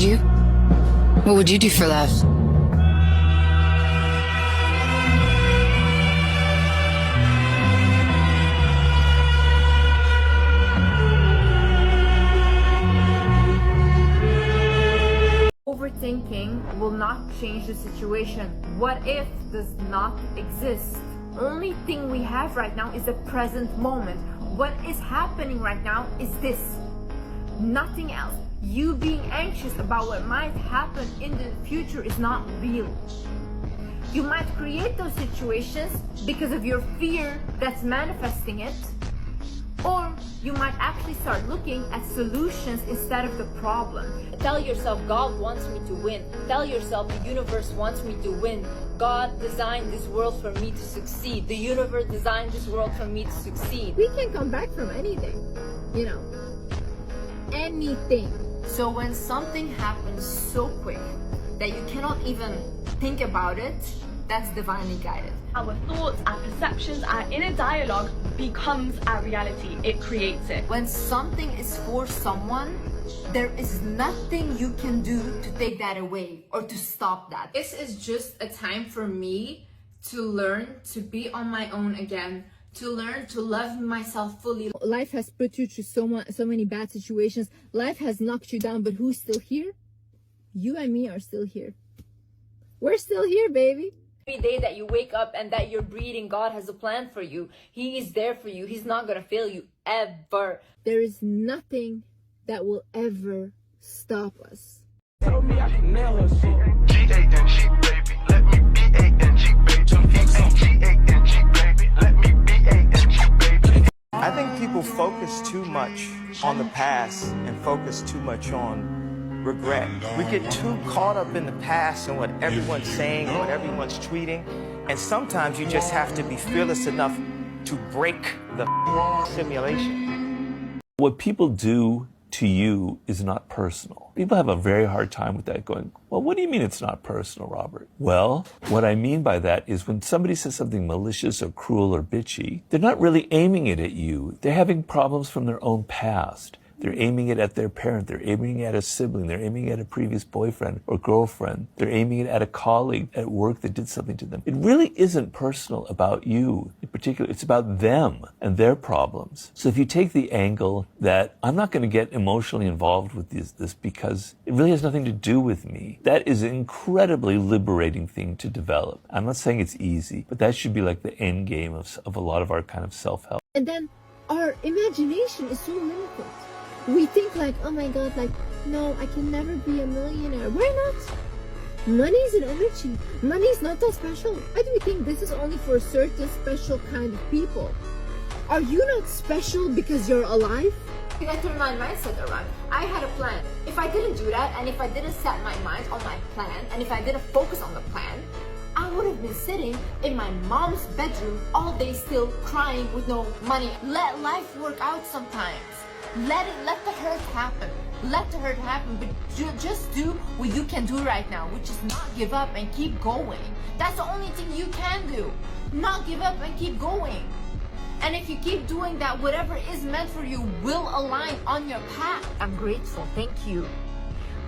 And you? What would you do for that? Overthinking will not change the situation. What if does not exist. Only thing we have right now is the present moment. What is happening right now is this. Nothing else. You being anxious about what might happen in the future is not real. You might create those situations because of your fear that's manifesting it, or you might actually start looking at solutions instead of the problem. Tell yourself, God wants me to win. Tell yourself, the universe wants me to win. God designed this world for me to succeed. The universe designed this world for me to succeed. We can come back from anything, you know, anything. So when something happens so quick that you cannot even think about it, that's divinely guided. Our thoughts, our perceptions, our inner dialogue becomes our reality. It creates it. When something is for someone, there is nothing you can do to take that away or to stop that. This is just a time for me to learn to be on my own again, to learn to love myself fully. Life has put you through so many bad situations. Life has knocked you down, but who's still here? You and me are still here. We're still here, baby. Every day that you wake up and that you're breathing, God has a plan for you. He is there for you. He's not going to fail you ever. There is nothing that will ever stop us. Told me I can nail her shit. G-A-N-G, baby. Let me B-A-N-G, baby. G-A-N-G, baby. Let me B-A-N-G, baby. I think people focus too much on the past and focus too much on regret. We get too caught up in the past and what everyone's saying, what everyone's tweeting, and sometimes you just have to be fearless enough to break the simulation. What people do to you is not personal. People have a very hard time with that, going, well, what do you mean it's not personal, Robert? Well, what I mean by that is when somebody says something malicious or cruel or bitchy, they're not really aiming it at you. They're having problems from their own past. They're aiming it at their parent. They're aiming it at a sibling. They're aiming it at a previous boyfriend or girlfriend. They're aiming it at a colleague at work that did something to them. It really isn't personal about you in particular. It's about them and their problems. So if you take the angle that I'm not going to get emotionally involved with this because it really has nothing to do with me, that is an incredibly liberating thing to develop. I'm not saying it's easy, but that should be like the end game of a lot of our kind of self-help. And then our imagination is so limited. We think like, oh my God, like, no, I can never be a millionaire. Why not? Money is an energy. Money is not that special. Why do we think this is only for a certain special kind of people? Are you not special because you're alive? I turned my mindset around. I had a plan. If I didn't do that, and if I didn't set my mind on my plan, and if I didn't focus on the plan, I would have been sitting in my mom's bedroom all day still crying with no money. Let life work out sometimes. Let the hurt happen. Let the hurt happen, but just do what you can do right now, which is not give up and keep going. That's the only thing you can do. Not give up and keep going. And if you keep doing that, whatever is meant for you will align on your path. I'm grateful. Thank you.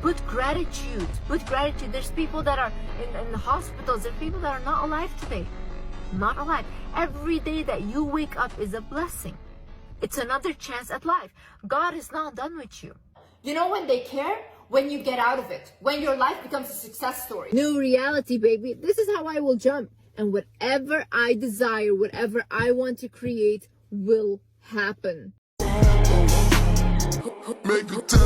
Put gratitude. Put gratitude. There's people that are in the hospitals. There's people that are not alive today. Not alive. Every day that you wake up is a blessing. It's another chance at life. God is not done with you. You know when they care? When you get out of it. When your life becomes a success story. New reality, baby. This is how I will jump. And whatever I desire, whatever I want to create will happen. Make a tip.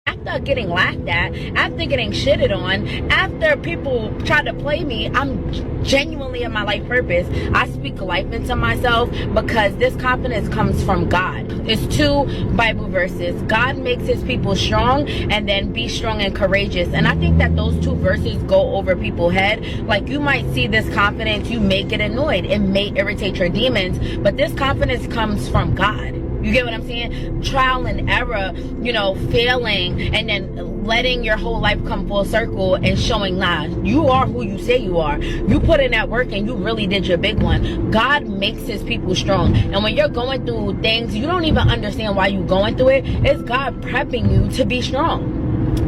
After getting laughed at, after getting shitted on, after people try to play me, I'm genuinely in my life purpose. I speak life into myself because this confidence comes from God. It's 2 Bible verses. God makes his people strong, and then be strong and courageous. And I think that those 2 verses go over people's head. Like, you might see this confidence, you may get annoyed, it may irritate your demons, but this confidence comes from God. You get what I'm saying? Trial and error, you know, failing, and then letting your whole life come full circle and showing, nah, you are who you say you are. You put in that work and you really did your big one. God makes his people strong. And when you're going through things, you don't even understand why you're going through it. It's God prepping you to be strong.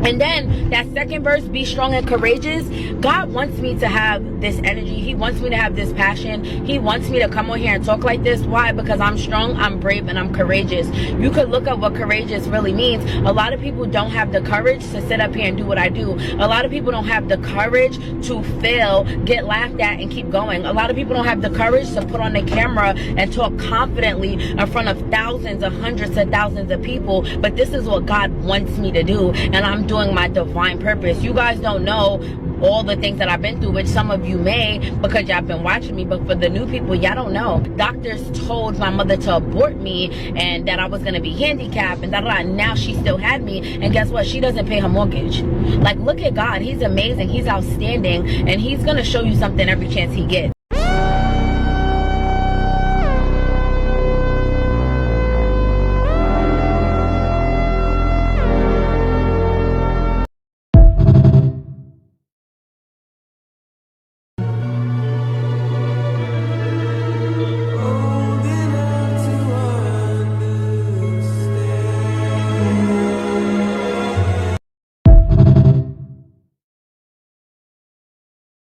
And then that second verse, be strong and courageous. God wants me to have this energy. He wants me to have this passion. He wants me to come on here and talk like this. Why? Because I'm strong, I'm brave, and I'm courageous. You could look up what courageous really means. A lot of people don't have the courage to sit up here and do what I do. A lot of people don't have the courage to fail, get laughed at, and keep going. A lot of people don't have the courage to put on the camera and talk confidently in front of thousands or hundreds of thousands of people. But this is what God wants me to do, and I'm doing my divine purpose. You guys don't know all the things that I've been through, which some of you may, because y'all been watching me, but for the new people, y'all don't know. Doctors told my mother to abort me and that I was gonna be handicapped and now she still had me, and guess what? She doesn't pay her mortgage. Like, look at God. He's amazing. He's outstanding, and he's gonna show you something every chance he gets.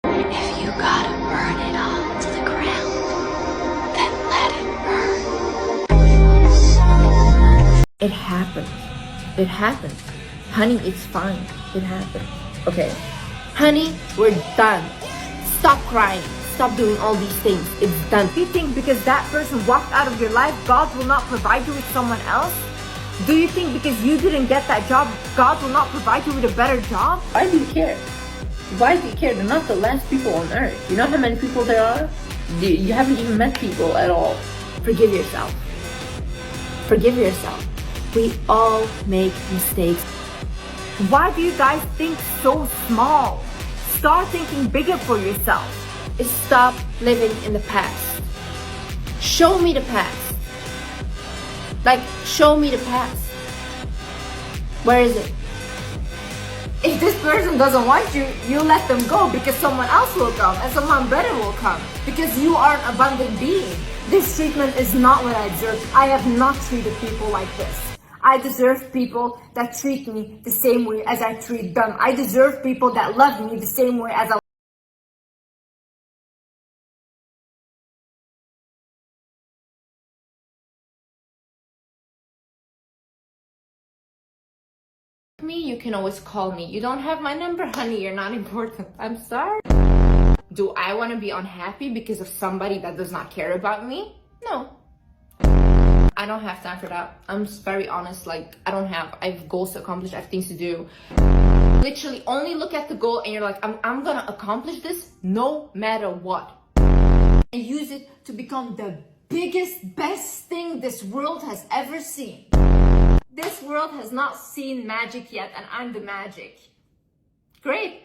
If you gotta burn it all to the ground, then let it burn. It happened. It happened. Honey, it's fine. It happened. Okay. Honey, we're done. Stop crying. Stop doing all these things. It's done. Do you think because that person walked out of your life, God will not provide you with someone else? Do you think because you didn't get that job, God will not provide you with a better job? Why do you care? Why do you care? They're not the last people on earth. You know how many people there are? You haven't even met people at all. Forgive yourself. Forgive yourself. We all make mistakes. Why do you guys think so small? Start thinking bigger for yourself. Stop living in the past. Show me the past. Like, show me the past. Where is it? If this person doesn't want you, you let them go because someone else will come and someone better will come because you are an abundant being. This treatment is not what I deserve. I have not treated people like this. I deserve people that treat me the same way as I treat them. I deserve people that love me the same way as I me. You can always call me. You don't have my number, honey. You're not important. I'm sorry. Do I want to be unhappy because of somebody that does not care about me? No. I don't have time for that. I'm just very honest. Like, I have goals to accomplish. I have things to do. Literally only look at the goal and you're like, I'm gonna accomplish this no matter what. And use it to become the biggest, best thing this world has ever seen. This world has not seen magic yet, and I'm the magic. Great.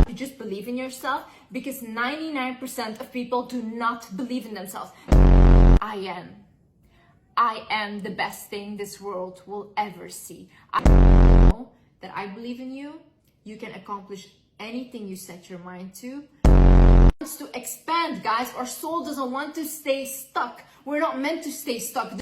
You just believe in yourself, because 99% of people do not believe in themselves. I am the best thing this world will ever see. I know that I believe in you. You can accomplish anything you set your mind to. It wants to expand, guys. Our soul doesn't want to stay stuck. We're not meant to stay stuck.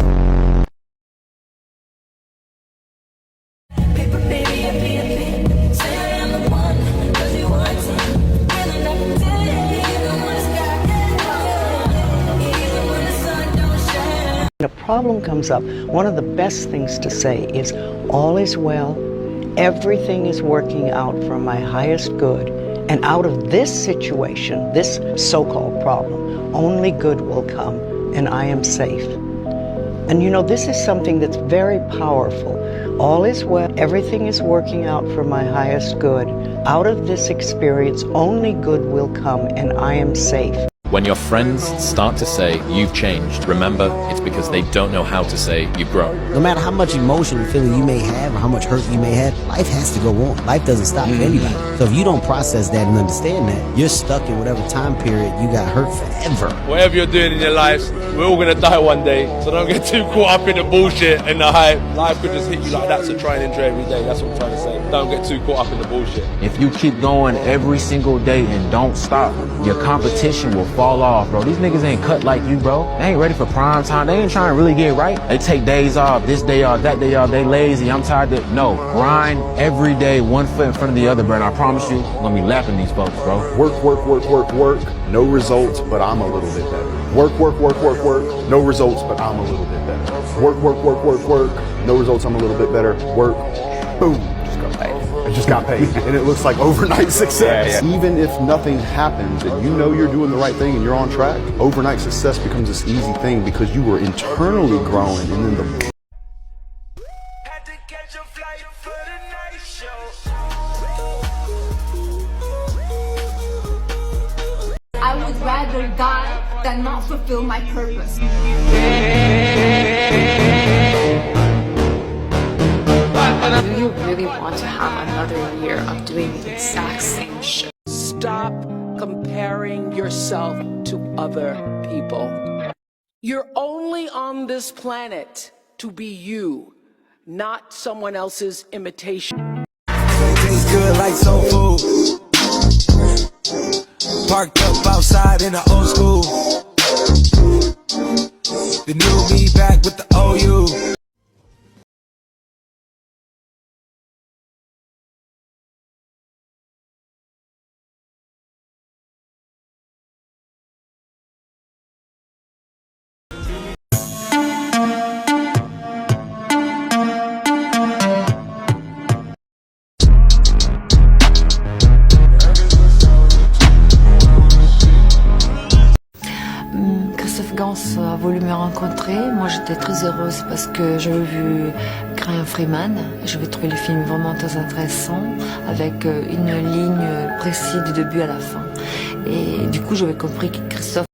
When a problem comes up, one of the best things to say is, all is well, everything is working out for my highest good, and out of this situation, this so-called problem, only good will come, and I am safe. And you know, this is something that's very powerful. All is well, everything is working out for my highest good. Out of this experience, only good will come, and I am safe. When your friends start to say you've changed, remember it's because they don't know how to say you've grown. No matter how much emotional feeling you may have or how much hurt you may have, life has to go on. Life doesn't stop for anybody. So if you don't process that and understand that, you're stuck in whatever time period you got hurt forever. Whatever you're doing in your lives, we're all gonna die one day. So don't get too caught up in the bullshit and the hype. Life could just hit you like that, so try and enjoy every day. That's what I'm trying to say. Don't get too caught up in the bullshit. If you keep going every single day and don't stop, your competition will fall off, bro. These niggas ain't cut like you, bro. They ain't ready for prime time. They ain't trying to really get right. They take days off, this day off, that day off. They lazy, I'm tired. No, grind every day, one foot in front of the other, bro. And I promise you, I'm gonna be lapping these folks, bro. Work, work, work, work, work. No results, but I'm a little bit better. Work, work, work, work, work. No results, but I'm a little bit better. Work, work, work, work, work. No results, I'm a little bit better. Work, boom, just got paid. I just got paid. And it looks like overnight success. Yeah. Even if nothing happens and you know you're doing the right thing and you're on track, overnight success becomes this easy thing because you were internally growing and then the I would rather die than not fulfill my purpose. Do you really want to have another year of doing the exact same shit? Stop comparing yourself to other people. You're only on this planet to be you, not someone else's imitation. Tastes good like soul food. Parked up outside in the old school. The new me back with the OU. A voulu me rencontrer. Moi j'étais très heureuse parce que j'avais vu Graham Freeman. J'avais trouvé le film vraiment très intéressant avec une ligne précise du début à la fin. Et du coup j'avais compris que Christophe